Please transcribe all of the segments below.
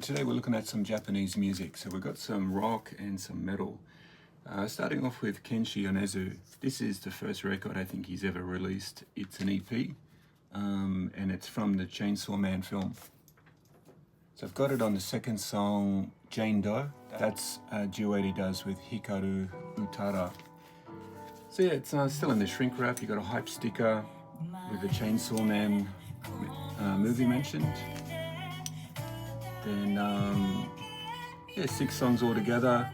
today we're looking at some Japanese music. So we've got some rock and some metal. Starting off with Kenshi Yonezu. This is the first record I think he's ever released. It's an EP, and it's from the Chainsawman film. So I've got it on the second song, Jane Doe. That's a duet he does with hikaruutada. So yeah, it's still in the shrink wrap. You got a hype sticker with the Chainsawman movie mentioned. Then, yeah, 6 songs altogether.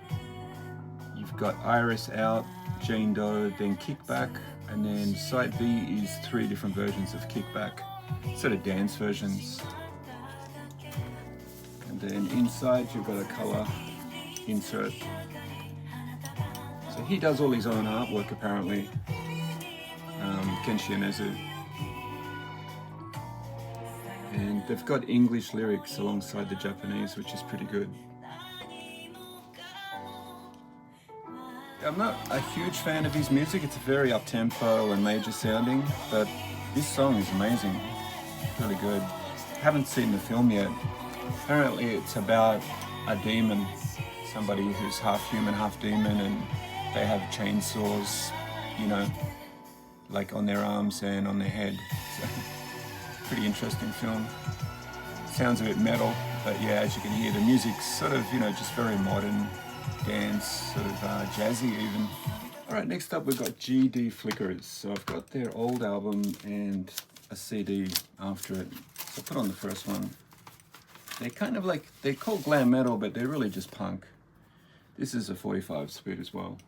You've got Iris Out, Jane Doe, then Kickback, and then side B is 3 different versions of Kickback, sort of dance versions. And then inside you've got a color insert. So he does all his own artwork apparently, Kenshi Yonezu. And they've got English lyrics alongside the Japanese, which is pretty good. I'm not a huge fan of his music. It's very up-tempo and major sounding, but this song is amazing. It's really good. Haven't seen the film yet. Apparently it's about a demon, somebody who's half human, half demon, and they have chainsaws, you know, like on their arms and on their head. So, pretty interesting film. Sounds a bit metal, but yeah, as you can hear, the music's sort of, you know, just very modern, dance, sort of jazzy even. All right, next up we've got G.D Flickers. So I've got their old album and a CD after it. So put on the first one. They're kind of like, they're called glam metal, but they're really just punk. This is a 45 speed as well.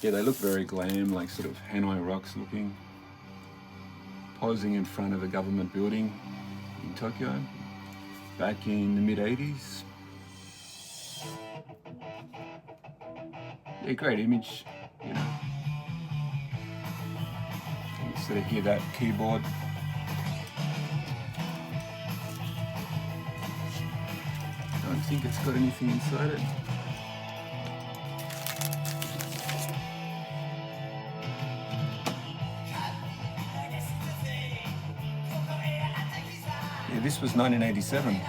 Yeah, they look very glam, like sort of Hanoi Rocks looking. Posing in front of a government building in Tokyo back in the mid-80s. Yeah, great image, you know. You sort of hear that keyboard. I don't think it's got anything inside it. Yeah, this was 1987.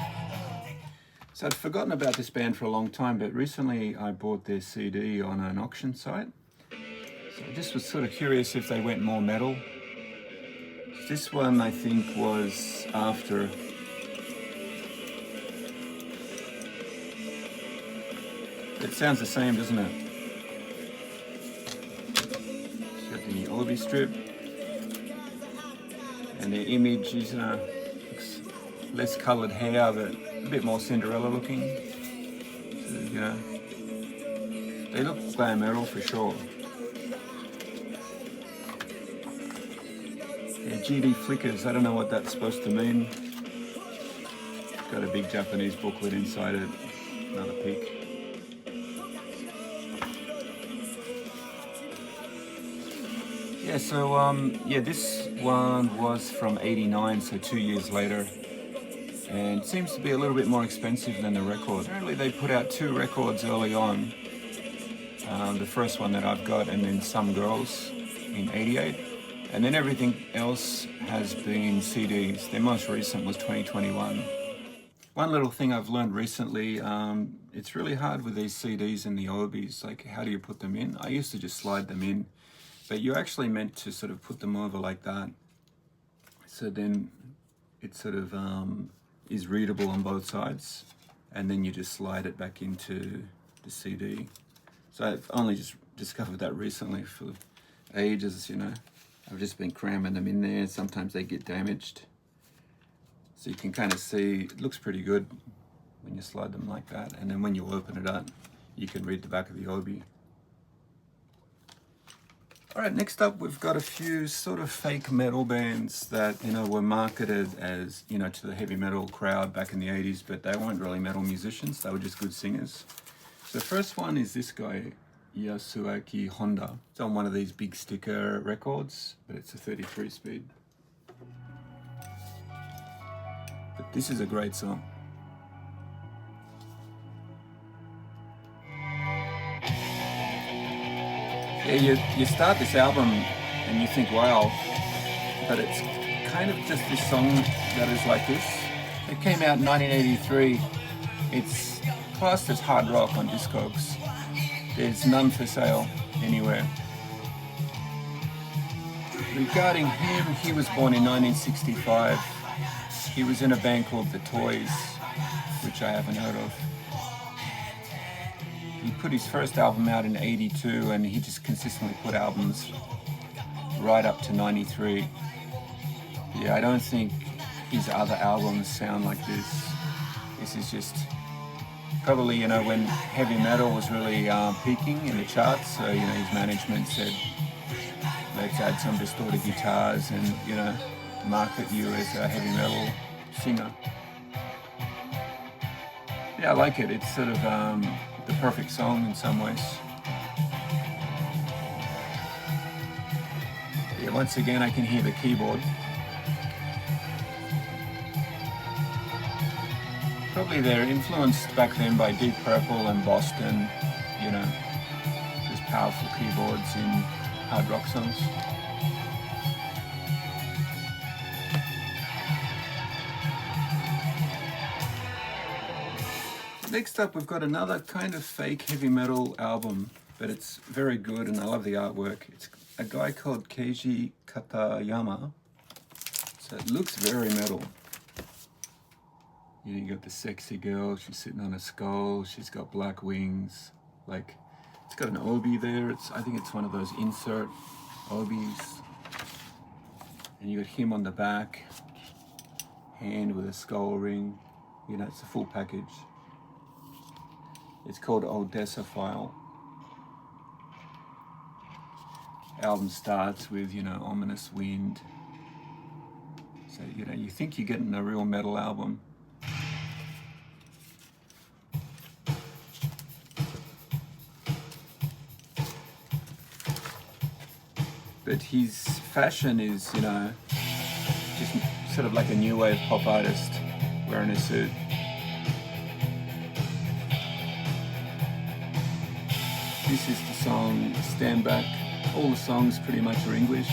So I'd forgotten about this band for a long time, but recently I bought their CD on an auction site. So I just was sort of curious if they went more metal. This one I think was after. It sounds the same, doesn't it? It's got the Obi strip. And the image is, looks less coloured hair, but a bit more Cinderella looking. So, you know, they look glam metal for sure. Yeah, G.D Flickers, I don't know what that's supposed to mean. Got a big Japanese booklet inside it. Another peek. Yeah, so yeah, this one was from '89, so 2 years later. And seems to be a little bit more expensive than the record. Apparently they put out 2 records early on. The first one that I've got, and then Some Girls in '88. And then everything else has been CDs. Their most recent was 2021. One little thing I've learned recently, it's really hard with these CDs and the Obis, like how do you put them in? I used to just slide them in, but you're actually meant to sort of put them over like that. So then it sort of is readable on both sides, and then you just slide it back into the CD. So I've only just discovered that recently. For ages, you know, I've just been cramming them in there. Sometimes they get damaged. So you can kind of see, it looks pretty good when you slide them like that. And then when you open it up, you can read the back of the Obi. All right, next up, we've got a few sort of fake metal bands that, you know, were marketed as, you know, to the heavy metal crowd back in the 80s, but they weren't really metal musicians. They were just good singers. The first one is this guy, Yasuaki Honda. It's on one of these big sticker records, but it's a 33 speed. But this is a great song. Yeah, you start this album and you think, wow, but it's kind of just this song that is like this. It came out in 1983. It's classed as hard rock on Discogs. There's none for sale anywhere. Regarding him, he was born in 1965. He was in a band called The Toys, which I haven't heard of. He put his first album out in 82, and he just consistently put albums right up to 93. Yeah, I don't think his other albums sound like this. This is just probably, you know, when heavy metal was really peaking in the charts, so, you know, his management said, let's add some distorted guitars and, you know, market you as a heavy metal singer. Yeah, I like it. It's sort of the perfect song in some ways. Yeah, once again, I can hear the keyboard. Probably they're influenced back then by Deep Purple and Boston, you know, just powerful keyboards in hard rock songs. Next up, we've got another kind of fake heavy metal album, but it's very good and I love the artwork. It's a guy called Keiji Katayama, so it looks very metal. You got the sexy girl, she's sitting on a skull, she's got black wings, like, it's got an obi there, I think it's one of those insert obis. And you got him on the back, hand with a skull ring, you know, it's a full package. It's called Odessa File. Album starts with, you know, ominous wind. So, you know, you think you're getting a real metal album. But his fashion is, you know, just sort of like a new wave pop artist wearing a suit. This is the song Stand Back. All the songs pretty much are English.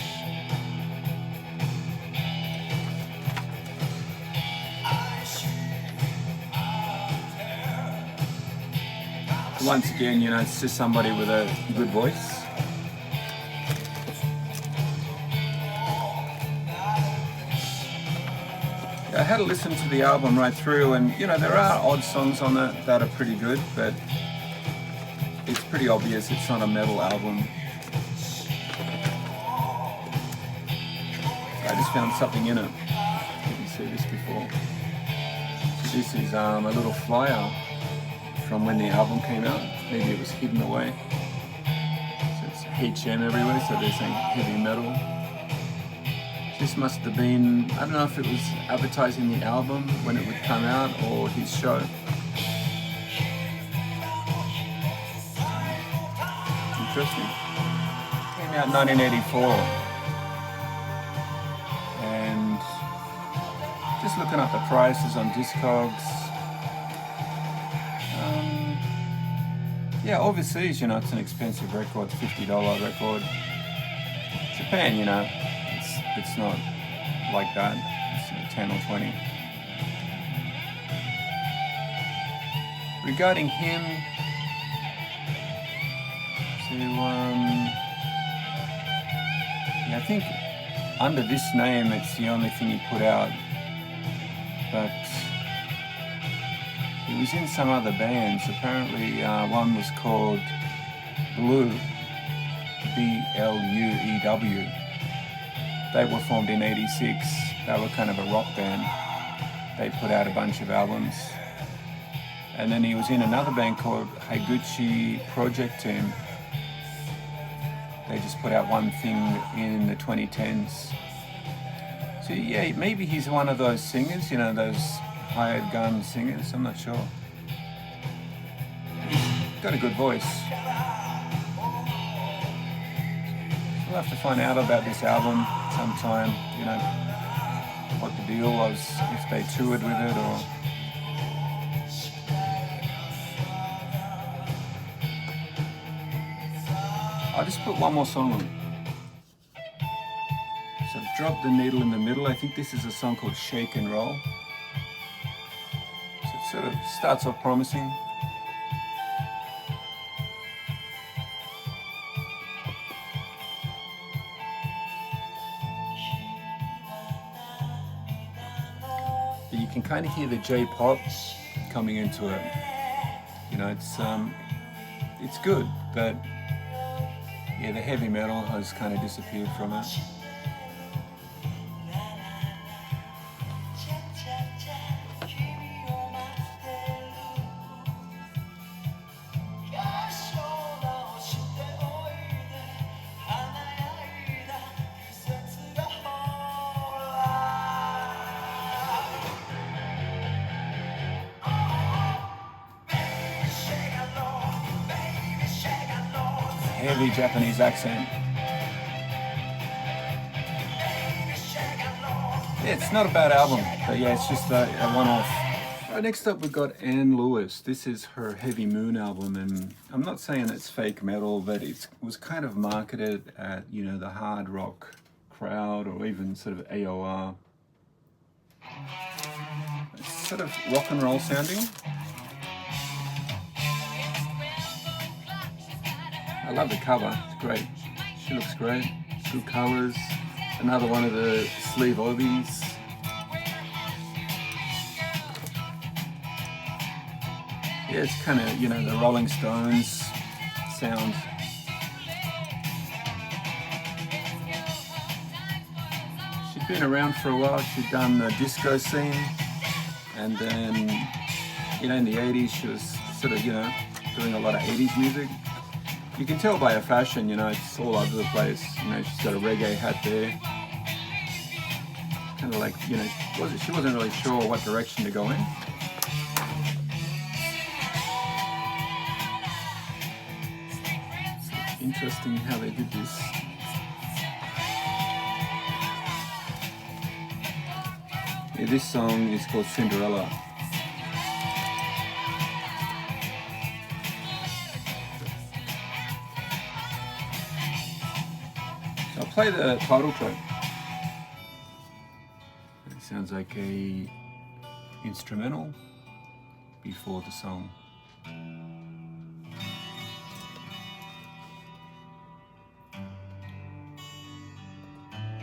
Once again, you know, it's just somebody with a good voice. I had to listen to the album right through, and you know, there are odd songs on it that are pretty good, but it's pretty obvious it's not a metal album. I just found something in it. Didn't see this before. So this is a little flyer from when the album came out. Maybe it was hidden away. So it's HM everywhere, so they're saying heavy metal. This must have been, I don't know if it was advertising the album when it would come out or his show. Interesting. Came out in 1984. And just looking up the prices on Discogs. Yeah, overseas, you know, it's an expensive record, $50 record. Japan, you know, it's not like that. It's 10 or 20. Regarding him, so yeah, I think under this name it's the only thing he put out, but he was in some other bands. Apparently one was called Blue, B-L-U-E-W. They were formed in '86. They were kind of a rock band. They put out a bunch of albums. And then he was in another band called Higuchi Project Team. They just put out one thing in the 2010s. So yeah, maybe he's one of those singers, you know, those hired gun singers, I'm not sure. He's got a good voice. We'll have to find out about this album sometime, you know, what the deal was, if they toured with it or... I'll just put one more song on. So I've dropped the needle in the middle. I think this is a song called Shake and Roll. sort of starts off promising. But you can kind of hear the J-pop coming into it. You know, it's good, but yeah, the heavy metal has kind of disappeared from it. Heavy Japanese accent. Yeah, it's not a bad album, but yeah, it's just a one-off. Right, next up we've got Anne Lewis. This is her Heavy Moon album, and I'm not saying it's fake metal, but it was kind of marketed at, you know, the hard rock crowd, or even sort of AOR. It's sort of rock and roll sounding. I love the cover, it's great. She looks great, good colors. Another one of the sleeve obies. Yeah, it's kind of, you know, the Rolling Stones sound. She'd been around for a while. She'd done the disco scene, and then, you know, in the 80s she was sort of, you know, doing a lot of 80s music. You can tell by her fashion, you know, it's all over the place. You know, she's got a reggae hat there. Kind of like, you know, she wasn't really sure what direction to go in. It's interesting how they did this. Yeah, this song is called Cinderella. I'll play the title track. It sounds like a instrumental before the song.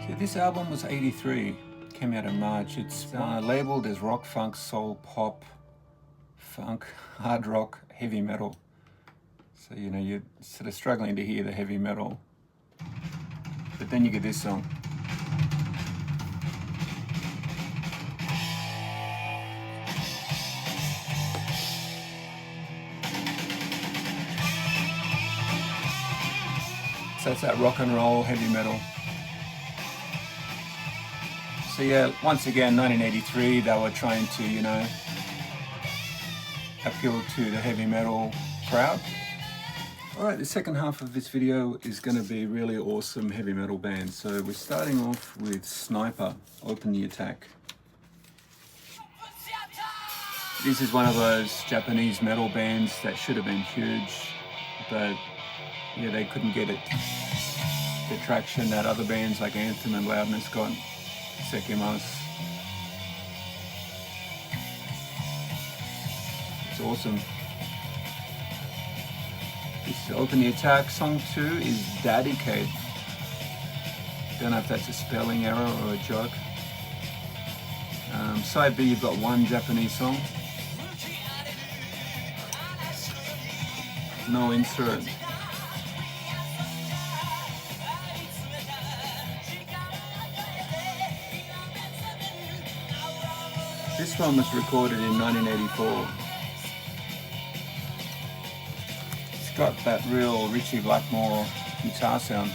So this album was 83, came out in March. It's labeled as rock, funk, soul, pop, funk, hard rock, heavy metal. So, you know, you're sort of struggling to hear the heavy metal. But then you get this song. So it's that rock and roll heavy metal. So yeah, once again, 1983, they were trying to, you know, appeal to the heavy metal crowd. Alright, the second half of this video is going to be really awesome heavy metal bands. So we're starting off with Sniper, Open the Attack. This is one of those Japanese metal bands that should have been huge, but yeah, they couldn't get it the traction that other bands like Anthem and Loudness got. Sekimas. It's awesome. This Open the Attack. Song 2 is Dedicate. Don't know if that's a spelling error or a joke. Side B, you've got one Japanese song. No insert. This one was recorded in 1984. It's got that real Ritchie Blackmore guitar sound.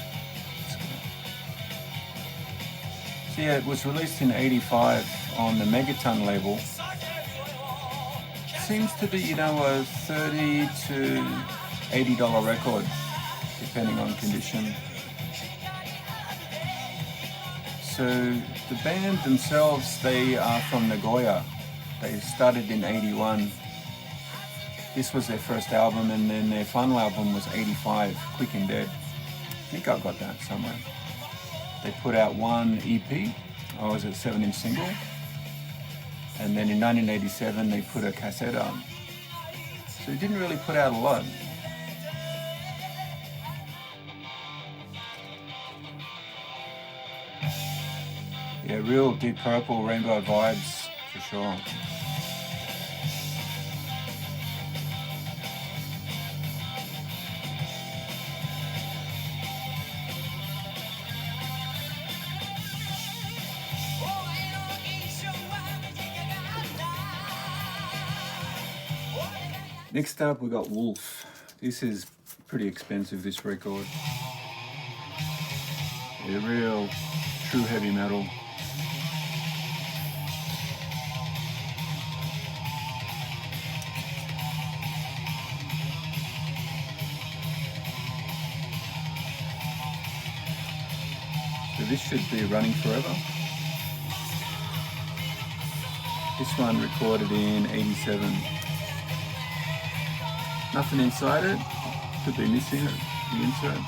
So yeah, it was released in 85 on the Megaton label. Seems to be, you know, a $30 to $80 record, depending on condition. So the band themselves, they are from Nagoya. They started in 81. This was their first album, and then their final album was 85, Quick and Dead. I think I've got that somewhere. They put out one EP, or was it a 7-inch single? And then in 1987 they put a cassette out. So he didn't really put out a lot. Yeah, real Deep Purple, Rainbow vibes for sure. Next up we got Wolf. This is pretty expensive, this record. Yeah, real true heavy metal. So this should be running forever. This one recorded in 87. Nothing inside it, could be missing it, the insert.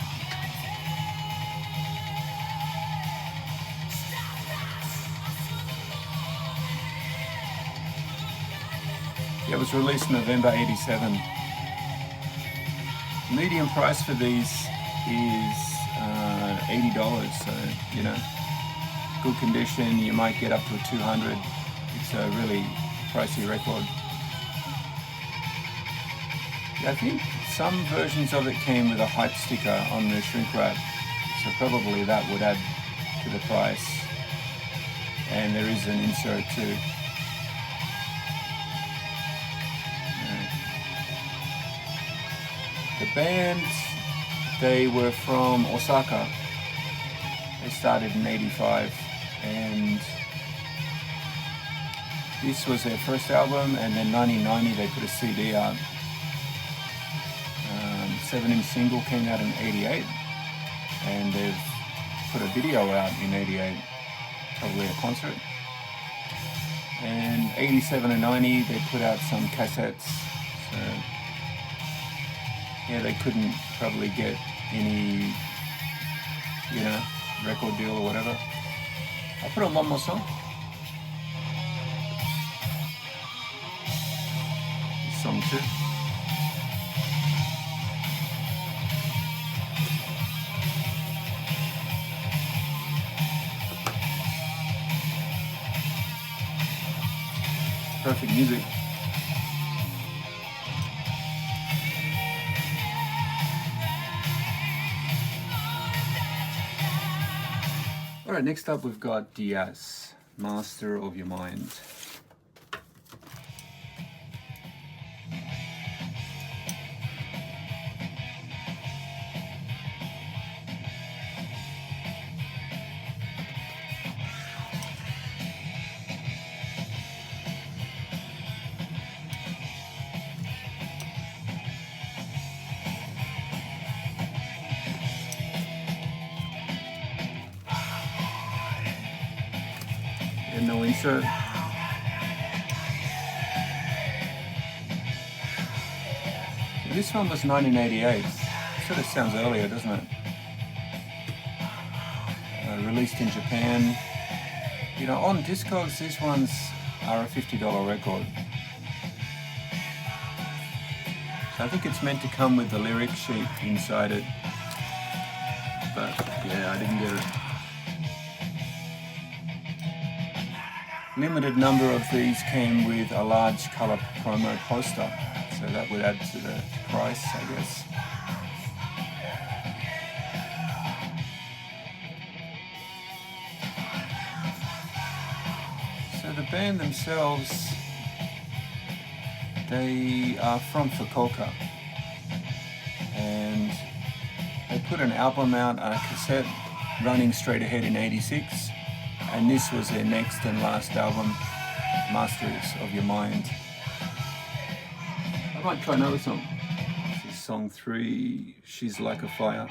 Yeah, it was released November 87. Medium price for these is $80, so you know, good condition, you might get up to a 200. It's a really pricey record. I think some versions of it came with a hype sticker on the shrink wrap, so probably that would add to the price. And there is an insert too. The band, they were from Osaka. They started in 85, and this was their first album, and then 1990 they put a CD out. 7-inch single came out in 88, and they've put a video out in 88, probably a concert. And 87 and 90 they put out some cassettes, so yeah, they couldn't probably get any, you know, record deal or whatever. I'll put on one more song. Song 2. Perfect music. Alright, next up we've got Diass, Master of Your Mind. No insert. This one was 1988. Sort of sounds earlier, doesn't it? Released in Japan. You know, on Discogs, these ones are a $50 record. So I think it's meant to come with the lyric sheet inside it. But yeah, I didn't get it. Limited number of these came with a large colour promo poster, so that would add to the price, I guess. So the band themselves, they are from Fukuoka, and they put an album out on a cassette running straight ahead in 86. And this was their next and last album, Masters of Your Mind. I might try another song. This is song 3, She's Like a Fire.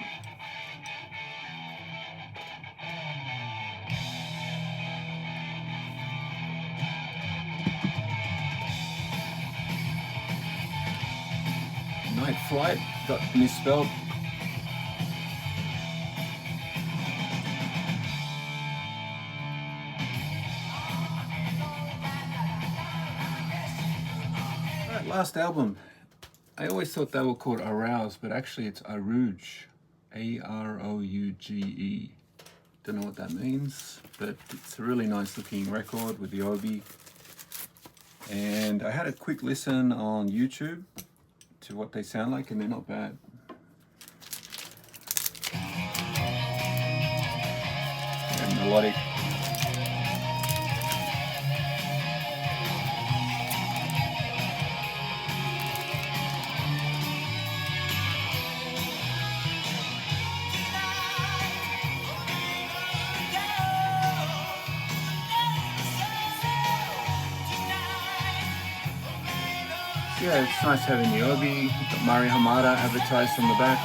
Night Flight got misspelled. last album, I always thought they were called Arouge, but actually it's Arouge, A-R-O-U-G-E. Don't know what that means, but it's a really nice looking record with the obi. And I had a quick listen on YouTube to what they sound like, and they're not bad. And melodic. Yeah, it's nice having the obi. Got Mari Hamada advertised on the back.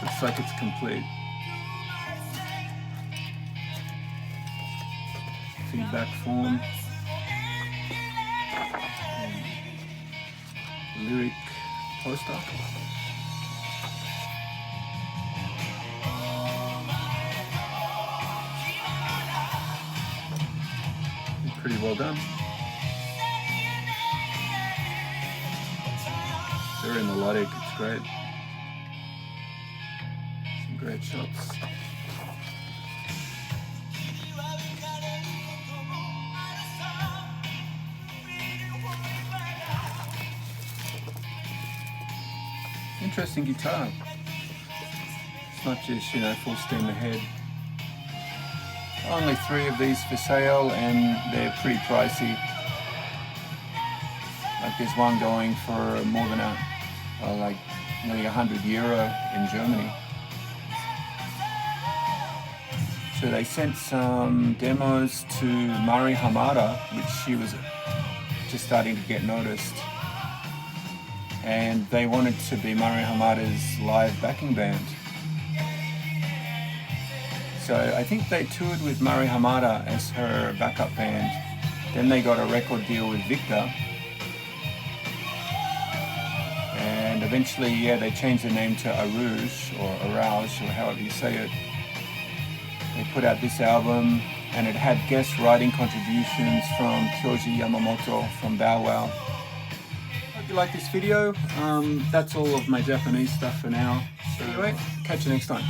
Looks like it's complete. Feedback form. Lyric poster. Pretty well done. Very melodic, it's great. Some great shots. Interesting guitar. It's not just, full steam ahead. Only 3 of these for sale, and they're pretty pricey. Like there's one going for more than like nearly €100 in Germany. So they sent some demos to Mari Hamada, which she was just starting to get noticed. And they wanted to be Mari Hamada's live backing band. So I think they toured with Mari Hamada as her backup band. Then they got a record deal with Victor. And eventually, they changed the name to Arouge, or Arouge, or however you say it. They put out this album, and it had guest writing contributions from Keiji Yamamoto from Bow Wow. Hope you like this video. That's all of my Japanese stuff for now. So anyway, catch you next time.